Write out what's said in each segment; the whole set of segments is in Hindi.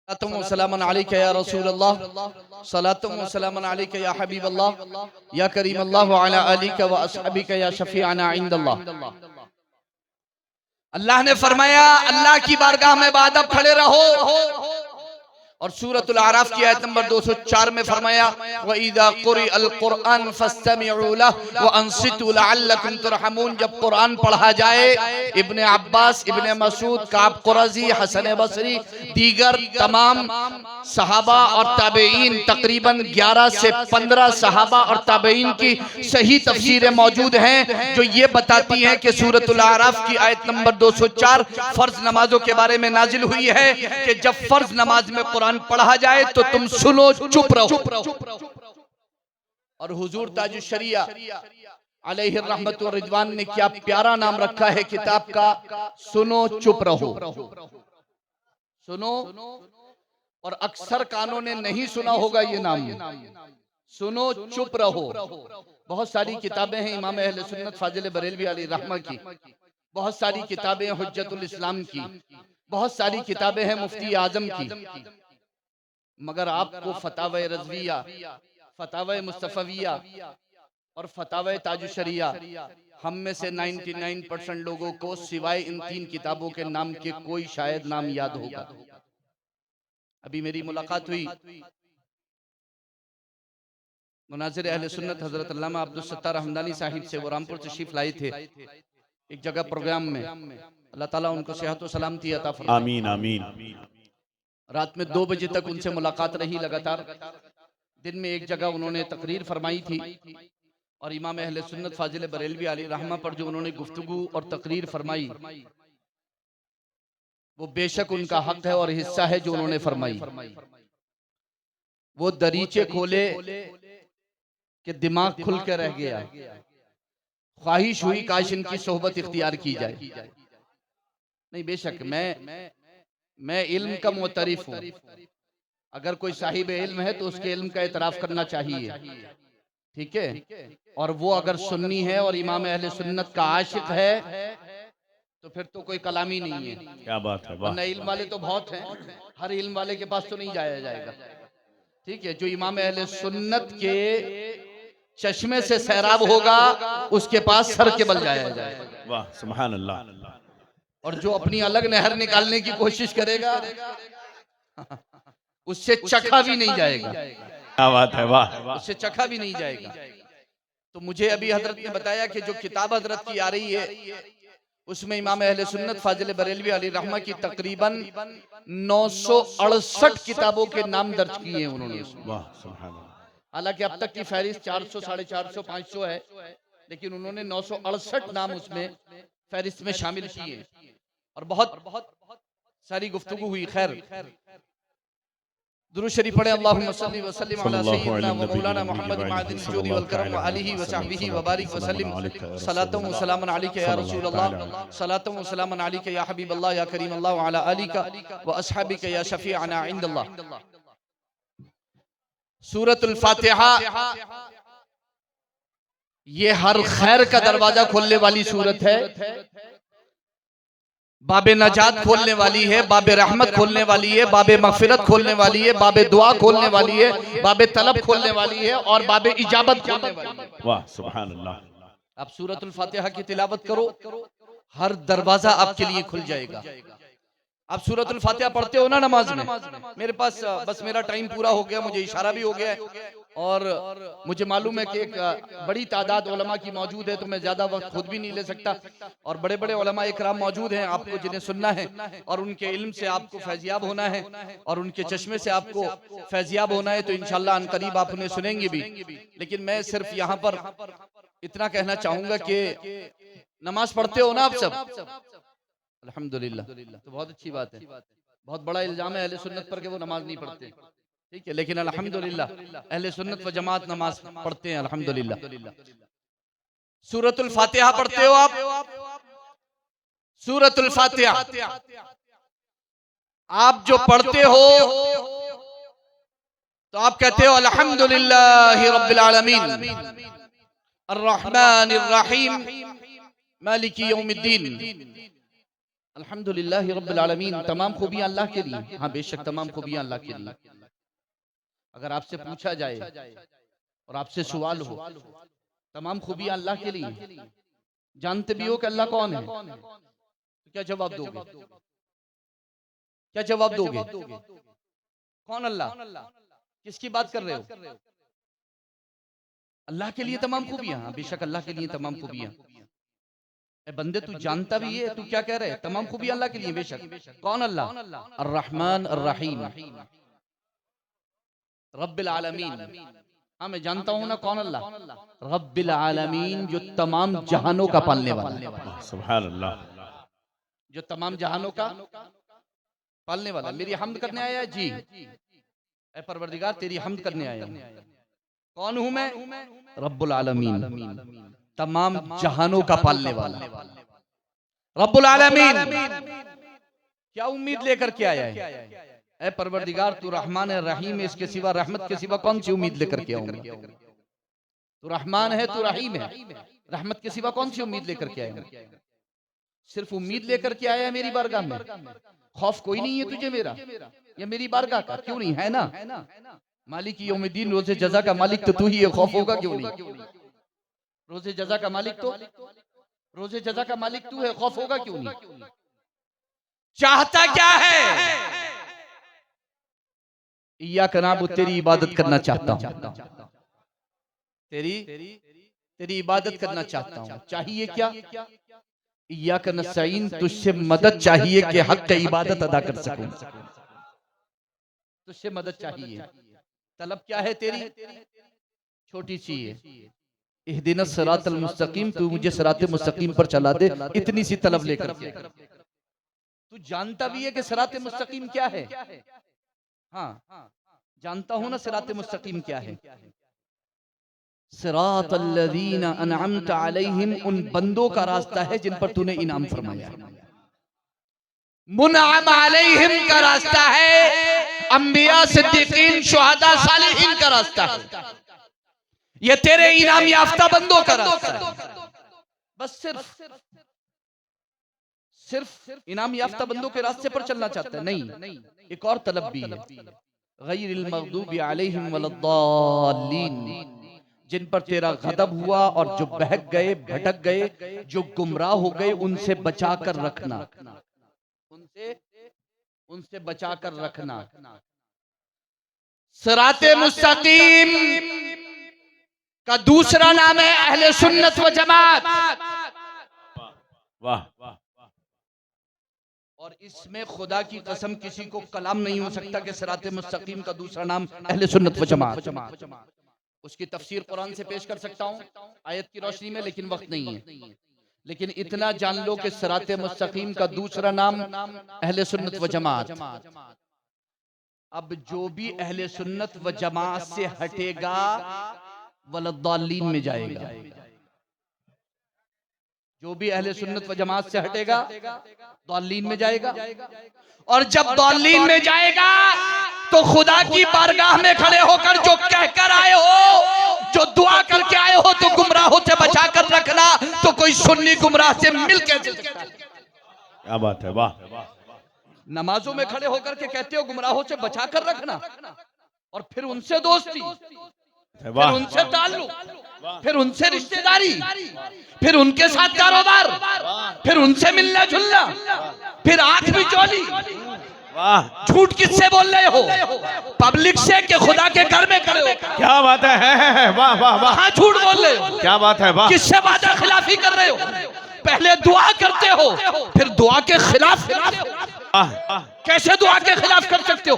सलामुन अलैका या रसूलल्लाह, सलातुम सलामुन अलैका या हबीबल्लाह, या करीमल्लाह व अला आलिका व अस्हाबिका या शफीअना इंदल्लाह। अल्लाह ने फरमाया अल्लाह की बारगाह में बादब खड़े रहो। और सूरतुल आराफ की आयत नंबर 204 में फरमाया व इज़ा क़ुरिअल क़ुरआन फस्तमिउ लहु व अंसितु लअल्लकुम तुरहमून। जब कुरान पढ़ा जाए, इब्ने अब्बास, इब्ने मसूद, काब कुरज़ी, हसन बसरी, दीगर तमाम सहाबा और ताबेईन, तकरीबन 11 से 15 सहाबा और ताबेईन की सही तफसीरें मौजूद हैं जो ये बताती हैं कि सूरतुल आराफ की आयत नंबर 204 फर्ज नमाजों के बारे में नाजिल हुई है कि जब फर्ज नमाज में कुरान पढ़ा जाए तो तुम सुनो, चुप रहो। और हुजूर ताजुश शरिया अलैहि रहमत व रिजवान ने क्या प्यारा नाम रखा है किताब का, सुनो चुप रहो। सुनो, और अक्सर कानों ने नहीं सुना होगा ये नाम, सुनो चुप रहो। बहुत सारी किताबें हैं इमाम अहले सुन्नत फाजिल बरेलवी अलैहि रहमा की, बहुत सारी किताबें हुज्जतुल इस्लाम की, बहुत सारी किताबें हैं मुफ्ती आजम की, मगर आपको फतावा रज़विया, फतावा मुस्तफ़विया और फतावा ताजुश शरिया, हम में से 99% लोगों को सिवाय इन 3 किताबों के नाम के कोई शायद नाम याद होगा। अभी मेरी मुलाकात हुई मुनाज़िर अहले सुन्नत हज़रत अल्लामा अब्दुल सत्तार हमदानी साहिब से, वो रामपुर तशरीफ लाए थे एक जगह प्रोग्राम में। अल्लाह ताला उनको सेहत व सलामती अता फरमाए। आमीन आमीन। रात में 2 बजे तक उनसे मुलाकात रही लगातार। दिन में एक जगह उन्होंने तकरीर फरमाई थी और इमाम अहले सुन्नत फाजिल बरेलवी अलैहि रहमा पर जो उन्होंने गुफ्तगू और तकरीर फरमाई वो बेशक उनका हक है और हिस्सा है जो उन्होंने फरमाई। वो दरीचे खोले कि दिमाग खुल के रह गया, ख्वाहिश हुई काश इनकी सोहबत इख्तियार की जाए। नहीं, बेशक मैं इल्म का मुतरिफ हूँ। अगर कोई साहिब इल्म है तो उसके इल्म का एतराफ करना चाहिए, ठीक है। और वो अगर सुन्नी है और इमाम अहले सुन्नत का आशिक है तो फिर तो कोई कलामी नहीं है। क्या बात है। वरना इल्म वाले तो बहुत हैं, हर इल्म वाले के पास तो नहीं जाया जाएगा, ठीक है। जो इमाम अहले सुन्नत के चश्मे से सैराब होगा उसके पास सर के बल जाया जाएगा। वाह सुभान अल्लाह। और जो अपनी अलग नहर निकालने की कोशिश करेगा उससे चखा भी नहीं जाएगा। क्या बात है, वाह, उससे चखा भी नहीं जाएगा। तो मुझे अभी हजरत ने बताया कि जो किताब हजरत की आ रही है उसमें इमाम अहले सुन्नत फाजिल बरेलवी अलैहि रहमा की तकरीबन 968 किताबों के नाम दर्ज किए हैं उन्होंने। वाह सुभान अल्लाह। हालांकि अब तक की फहरिस्त 400, 450, 500 है, लेकिन उन्होंने 968 नाम उसमें फहरिस्त में शामिल किए और बहुत सारी गुफ्तगू हुई। खैर, दुरूद शरीफ पढ़े, अल्लाहुम्मा सल्ली व सल्लिम अला सय्यिदिना व मौलाना मुहम्मद मादिन जुदी वल करम व आलिहि व सहबिहि व बारिक व सल्लिम। सलातु व सलामुन अलैका या रसूलल्लाह, सलातु व सलामुन अलैका या हबीबल्लाह, या करीमल्लाह व अला आलिका व अस्हाबिका या शफीअना इंदल्लाह। सूरतुल फातिहा ये हर खैर का दरवाजा खोलने वाली सूरत है, बाबे नजात खोलने वाली है, बाबे रहमत खोलने वाली है, बाबे मगफिरत खोलने वाली है, बाबे दुआ खोलने वाली है, बाबे तलब खोलने वाली है और बाबे इजाबत खोलने वाली है। वाह सुभान अल्लाह। आप सूरतुल फातिहा की तिलावत करो, हर दरवाजा आपके लिए खुल जाएगा। आप सूरतुल फातिहा पढ़ते हो ना नमाज में? मेरे पास बस मेरा टाइम पूरा हो गया, मुझे इशारा भी हो गया है और मुझे मालूम है कि एक बड़ी तादाद उलमा की मौजूद है, तो मैं ज्यादा वक्त खुद भी नहीं ले सकता। और बड़े बड़े उलमा इकराम मौजूद हैं आपको जिन्हें सुनना है और उनके इल्म से आपको फैजियाब होना है और उनके चश्मे से आपको फैजियाब होना है, तो इंशाअल्लाह अनकरीब आप उन्हें सुनेंगे भी। लेकिन मैं सिर्फ यहाँ पर इतना कहना चाहूंगा कि नमाज पढ़ते हो ना आप सब? अल्हम्दुलिल्लाह, तो बहुत अच्छी बात है। बहुत बड़ा इल्जाम है अहले सुन्नत पर कि वो नमाज नहीं पढ़ते, ठीक है, लेकिन अल्हम्दुलिल्लाह अहले सुन्नत व जमात नमाज पढ़ते हैं अल्हम्दुलिल्लाह। सूरतुल फातिहा पढ़ते हो आप? सूरतुल फातिहा आप जो पढ़ते हो तो आप कहते हो अल्हम्दुलिल्लाहि रब्बिल आलमीन अर्रहमानिर रहीम मालिकी यौमिद्दीन अल्हम्दुलिल्लाहि रब्बिल आलमीन, तमाम खूबियां अल्लाह के लिए। हाँ बेशक तमाम खूबियां अल्लाह के लिए। अगर आपसे पूछा जाए और आपसे सवाल हो, तमाम खूबियां अल्लाह के लिए, जानते भी हो कि अल्लाह कौन है, तो क्या जवाब दोगे? क्या जवाब दोगे? कौन अल्लाह? किसकी बात कर रहे हो? अल्लाह के लिए तमाम खूबियां। हाँ बेशक अल्लाह के लिए तमाम खूबियां। ए बंदे तू जानता भी है, तू क्या कह रहे है? तमाम खूबियां अल्लाह के लिए। बेशक कौन अल्लाह? अर्रहमान अर्रहीम, रब्बिल आलमीन। हाँ मैं जानता हूँ ना कौन अल्लाह, रब्बिल आलमीन, जो तमाम जहानों का पालने वाला। सुभान अल्लाह, जो तमाम जहानों का पालने वाला। मेरी हम्द करने आया है जी। ए परवरदिगार तेरी हम्द करने आया हूं। कौन हूं मैं? रब्बुल आलमीन, तमाम जहानों का पालने वाला रब्बुल आलमीन। क्या उम्मीद लेकर के आया है? ए परवरदिगार तू रहमान है रहीम है, इसके सिवा, रहमत के सिवा कौन सी उम्मीद लेकर के आऊंगा? तू रहमान है, तू रहीम है, रहमत के सिवा कौन सी उम्मीद लेकर के आया? सिर्फ उम्मीद लेकर के आया है मेरी बारगाह में। खौफ कोई नहीं है तुझे मेरा या मेरी बारगाह का? क्यों नहीं है ना? मालिक यौमिद्दीन, रोज़े जज़ा का मालिक तो तू ही है, खौफ होगा क्यों नहीं? रोज़े जज़ा का मालिक तो, रोज़े जज़ा का मालिक तू है, खौफ होगा क्यों नहीं? चाहता क्या है? इय्याक नअबुदु, तेरी इबादत करना चाहता हूं, तेरी इबादत करना चाहता हूं। चाहिए क्या? इय्याक नस्तईन, तुझसे मदद चाहिए कि हक की इबादत अदा कर सकूं। तुझसे मदद चाहिए। तलब क्या है तेरी? छोटी सी है, इहदिनस सिरातल मुस्तकीम, तू मुझे सिराते मुस्तकीम पर चला दे। इतनी सी तलब लेकर के। तू जानता भी है कि सिराते मुस्तकीम क्या है? हाँ जानता हूं ना सिराते मुस्तकीम क्या है। सिरातल लज़ीना अनअमत अलैहिम, उन बंदों का रास्ता है जिन पर तूने इनाम फरमाया। मुनअम अलैहिम का रास्ता है अंबिया, सिद्दीकीन, शुहदा, सालिहीन का रास्ता है। ये तेरे इनाम याफ्ता बंदों का रास्ता है। बस सिर्फ इनाम याफ्ता बंदों के रास्ते पर चलना चाहता है? नहीं, एक और तलब भी है। गैरिल मग़दूबि अलैहिम वलद्दाल्लीन, जिन पर तेरा गदब हुआ और जो बहक गए, भटक गए, जो गुमराह हो गए, उनसे बचा कर रखना, उनसे बचा कर रखना। सिराते मुस्तकीम का दूसरा नाम है अहले सुन्नत व जमात। वाह, और इसमें खुदा की कसम किसी को कलाम नहीं हो सकता कि सिराते मुस्तकीम का दूसरा नाम अहले सुन्नत व जमात। उसकी तफसीर कुरान से पेश कर सकता हूं आयत की रोशनी में, लेकिन वक्त नहीं है। लेकिन इतना जान लो कि सिराते मुस्तकीम का दूसरा नाम अहले सुन्नत व जमात। अब जो भी अहले सुन्नत व जमात से हटेगा वलद्दालीन में जाएगा। जो भी अहले सुन्नत व जमात से हटेगा दालीन में जाएगा। और जब दालीन में जाएगा तो खुदा की बारगाह में खड़े होकर जो कहकर आए हो, जो दुआ करके आए हो, तो गुमराहों से बचा कर रखना, तो कोई सुन्नी गुमराह से मिल कैसे सकता है? क्या बात है, वाह। नमाजों में खड़े होकर के कहते हो गुमराहों से बचा कर रखना, और फिर उनसे दोस्ती, फिर उनसे ताल्लुक, फिर उनसे रिश्तेदारी, फिर उनके साथ कारोबार, फिर उनसे मिलना जुलना, फिर आंख भी चोली। झूठ किससे बोल रहे हो? पब्लिक से कि खुदा के घर में खड़े हो? क्या बात है, वाह वाह वाह। हाँ झूठ बोल रहे हो। क्या बात है, वाह। किससे वादा खिलाफी कर रहे हो? पहले दुआ करते हो, फिर दुआ के खिलाफ। कैसे दुआ के खिलाफ कर सकते हो?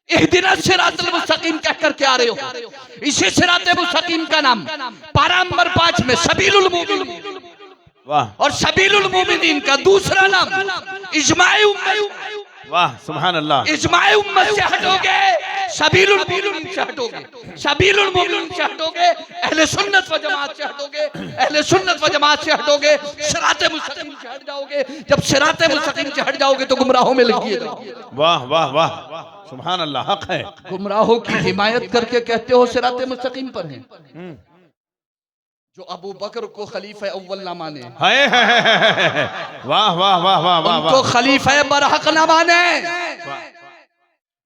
इहदिनस सिरातल मुस्तकीम कह करके आ रहे हो। इसी सिराते मुस्तकीम का नाम पारा नंबर 5 में सबीलुल मुमिनीन, और सबीलुल मुमिनीन का दूसरा नाम इजमाए उम्मत। वाह सुभान अल्लाह। इजमाए उम्मत से हटोगे, सबीलुल मुमिनीन से हटोगे, सबीलुल मुमिनीन से हटोगे, अहले सुन्नत व जमात से हटोगे, अहले सुन्नत व जमात से हटोगे, सिराते मुस्तकीम से हट जाओगे। जब सिराते मुस्तकीम से हट जाओगे तो गुमराहों में लगिएगा। वाह वाह वाह, सुभान अल्लाह, हक है। गुमराहों की हिमायत करके कहते हो सिराते मुस्तकीम पर हैं। जो अबू बकर को खलीफा अव्वल ना माने, वाह वाह वाह वाह वाह उनको वाह खलीफा बरहक ना माने,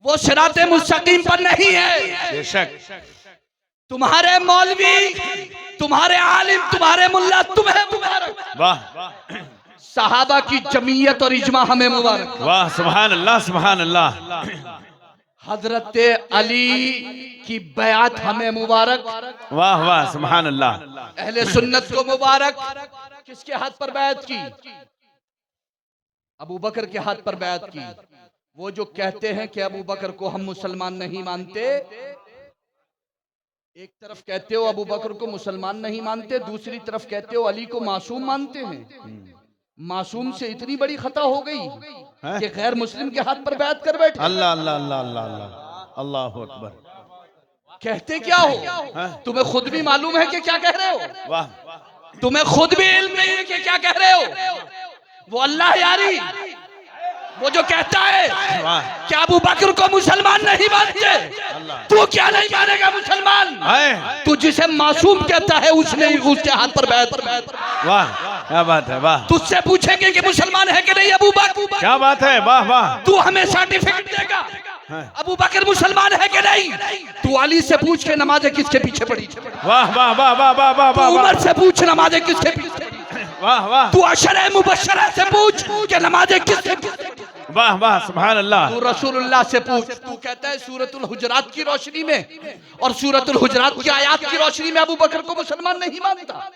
वो सिराते मुस्तकीम पर नहीं है। बेशक। तुम्हारे मौलवी, तुम्हारे आलिम, तुम्हारे मुल्ला तुम्हें मुबारक, वाह सहाबा की जमीयत और इजमा हमें मुबारक, वाह सुभान अल्लाह सुभान अल्लाह। हजरत अली की बयात हमें मुबारक, वाह वाह सुभान अल्लाह। अहले सुन्नत को मुबारक। किसके हाथ पर बैत की? अबू बकर के हाथ पर बैत की। वो जो कहते हैं कि अबू बकर को हम मुसलमान नहीं मानते, एक तरफ कहते हो अबू बकर को मुसलमान नहीं मानते, दूसरी तरफ कहते हो अली को मासूम मानते हैं। मासूम से इतनी बड़ी खता हो गई कि गैर मुस्लिम के हाथ पर बैत कर बैठे। अल्लाह अल्लाह अल्लाह अल्लाह अल्लाह अल्लाह अकबर। कहते क्या हो? तुम्हें खुद भी मालूम है कि क्या कह रहे हो? वाह, तुम्हें खुद भी इल्म नहीं है कि क्या कह रहे हो? वो अल्लाह यारी, वो जो कहता है क्या अबू बकर को मुसलमान नहीं मानते, तू क्या नहीं मानेगा मुसलमान? तू जिसे मासूम कहता है उसने उसके हाथ पर बैत। वाह क्या बात है, वाह। तुझसे पूछेंगे कि मुसलमान है कि नहीं अबू बकर, क्या बात है, वाह वाह। तू हमें सर्टिफिकेट देगा अबू बकर मुसलमान है कि नहीं? तू अली से पूछ के नमाजें किसके पीछे पड़ी? वाह वाह वाह वाह वाह वाह वाह। उमर से पूछ नमाजें किसके पीछे? वाह वाह। तू अशरे मुबश्शरा से पूछ कि नमाजें किसके पीछे? वाह वाह सुभान अल्लाह। तू रसूलुल्लाह से पूछ। तू कहता है सूरतुल हुजरात की रोशनी में और सूरतुल हुजरात की आयत की रोशनी में अबू बकर को मुसलमान नहीं मानता।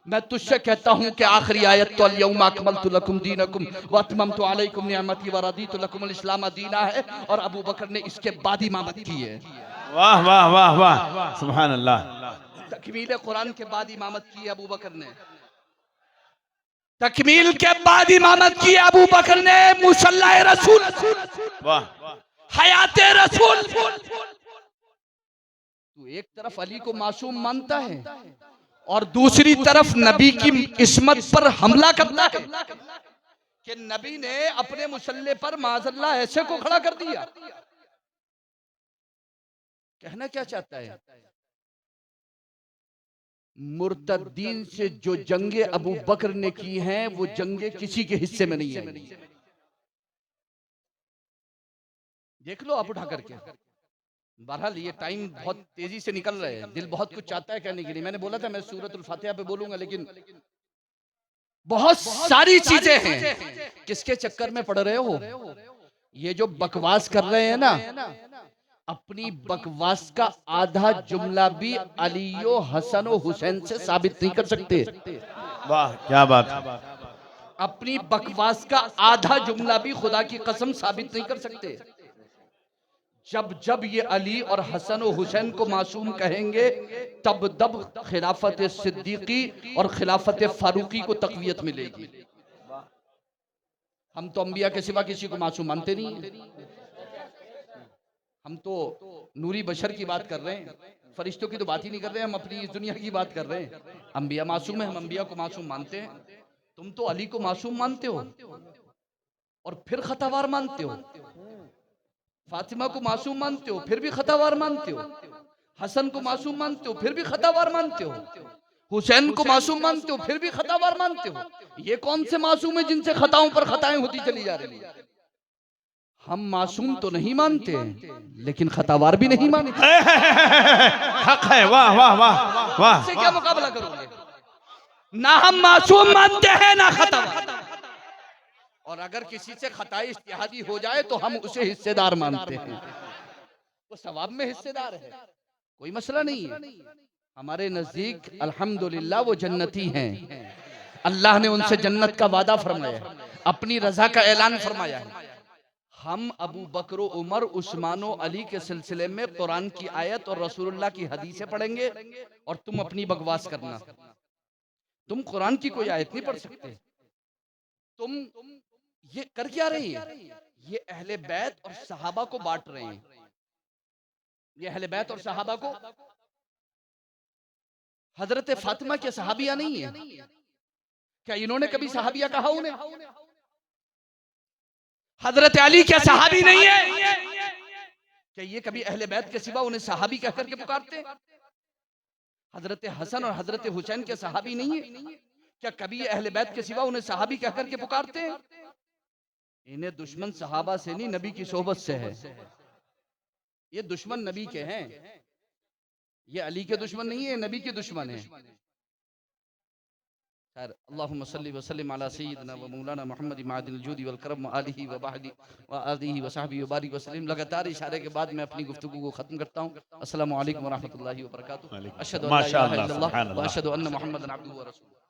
मैं तुझसे कहता हूं कि आखिरी आयत तो अल-यौमा अकमलतु लकुम दीनकुम व अतममतु अलैकुम निअमती व रदीतु लकुमुल इस्लाम दीना है, और अबू बकर ने इसके बाद इमामत की है। वाह वाह वाह वाह सुभान अल्लाह। तकमील कुरान के बाद इमामत की है अबू बकर ने, तकमील के बाद इमामत की अबू बकर ने, मुसल्ला रसूल, वाह हयाते रसूल। तू एक तरफ अली को मासूम मानता है और दूसरी तरफ नबी की इस्मत पर हमला करता है कि नबी ने अपने मुसल्ले पर माज़अल्लाह ऐसे को खड़ा कर दिया। कहना क्या चाहता है? मुर्तद्दीन से जो जंगे अबू बकर ने की हैं वो जंगे किसी के हिस्से में नहीं है। देख लो आप उठा करके। बहरहाल ये टाइम बहुत तेजी से निकल रहे हैं, दिल बहुत कुछ चाहता है कहने के लिए। मैंने बोला था मैं सूरतुल फातिहा पे बोलूंगा, लेकिन बहुत सारी चीजें हैं। किसके चक्कर में पड़ रहे हो? ये जो बकवास कर रहे हैं ना, अपनी बकवास का आधा जुमला भी अलियो हसन और हुसैन से साबित नहीं कर सकते। वाह क्या बात है। अपनी बकवास का आधा जुमला भी खुदा की कसम साबित नहीं कर सकते। जब जब ये अली और हसन और हुसैन को मासूम कहेंगे तब तब खिलाफत सिद्दीकी और खिलाफत फारूकी को तकवीयत मिलेगी। हम तो अंबिया के सिवा किसी को मासूम मानते नहीं। हम तो नूरी बशर की बात कर रहे हैं, फरिश्तों की तो बात ही नहीं कर रहे। हम अपनी इस दुनिया की बात कर रहे हैं। अंबिया मासूम है, हम अंबिया को मासूम मानते हैं। तुम तो अली को मासूम मानते हो और फिर खतावार मानते हो। फातिमा को मासूम मानते हो फिर भी खतावार मानते हो। हसन को मासूम मानते हो फिर भी खतावार मानते हो। हुसैन को मासूम मानते हो फिर भी खतावार मानते हो। ये कौन से मासूम है जिनसे खताओं पर खताएं होती चली जा रही है? हम मासूम तो नहीं मानते लेकिन खतावार भी नहीं मानते। हक है। वाह वाह वाह वाह। इससे क्या मुकाबला करोगे? ना हम मासूम मानते हैं ना खतावार, और अगर किसी से खताई इज्तिहादी हो जाए तो हम उसे हिस्सेदार मानते हैं। वो सवाब में हिस्सेदार है, कोई मसला नहीं है। हमारे नजदीक अल्हम्दुलिल्लाह वो जन्नती हैं। अल्लाह ने उनसे जन्नत का वादा फरमाया, अपनी रजा का ऐलान फरमाया है। हम अबू बकर, उमर, उस्मान और अली के सिलसिले में कुरान की आयत और रसूलुल्लाह की हदीसें पढ़ेंगे और तुम अपनी बकवास करना। तुम कुरान की कोई आयत नहीं पढ़ सकते। तुम ये कर क्या रही है? ये अहले बैत और सहाबा को बांट रहे हैं। ये अहले बैत और सहाबा को, हजरत फातिमा के सहाबिया नहीं है क्या? इन्होंने कभी सहाबिया कहा उन्हें? हजरत अली क्या सहाबी नहीं है क्या? ये कभी अहले बैत के सिवा उन्हें सहाबी कह करके पुकारते? हजरत हसन और हजरत हुसैन के सहाबी नहीं है? क्या कभी ये अहले बैत के सिवा उन्हें सहाबी कह करके पुकारते हैं? इन्हें दुश्मन सहाबा से नहीं, नबी की सोहबत से है। ये दुश्मन नबी के हैं, ये अली के दुश्मन नहीं है, नबी के दुश्मन है। खैर, अल्लाहुम्मा सल्ली व सल्लिम अला सय्यिदिना व मौलाना मुहम्मद मादिल जूदी वल करम व आलिहि व बहदी व आदिहि व सहबी व बारिक व सल्लिम। लगातार इशारे के बाद मैं अपनी गुफ्तगू को खत्म करता हूँ। अस्सलामु अलैकुम व रहमतुल्लाहि व बरकातुहू। अशहदु अन ला इलाहा माशाअल्लाह, इल्लल्लाह सुभान व अल्लाह। अशहदु अन्न मुहम्मदन अब्दुहु व रसूलुहु।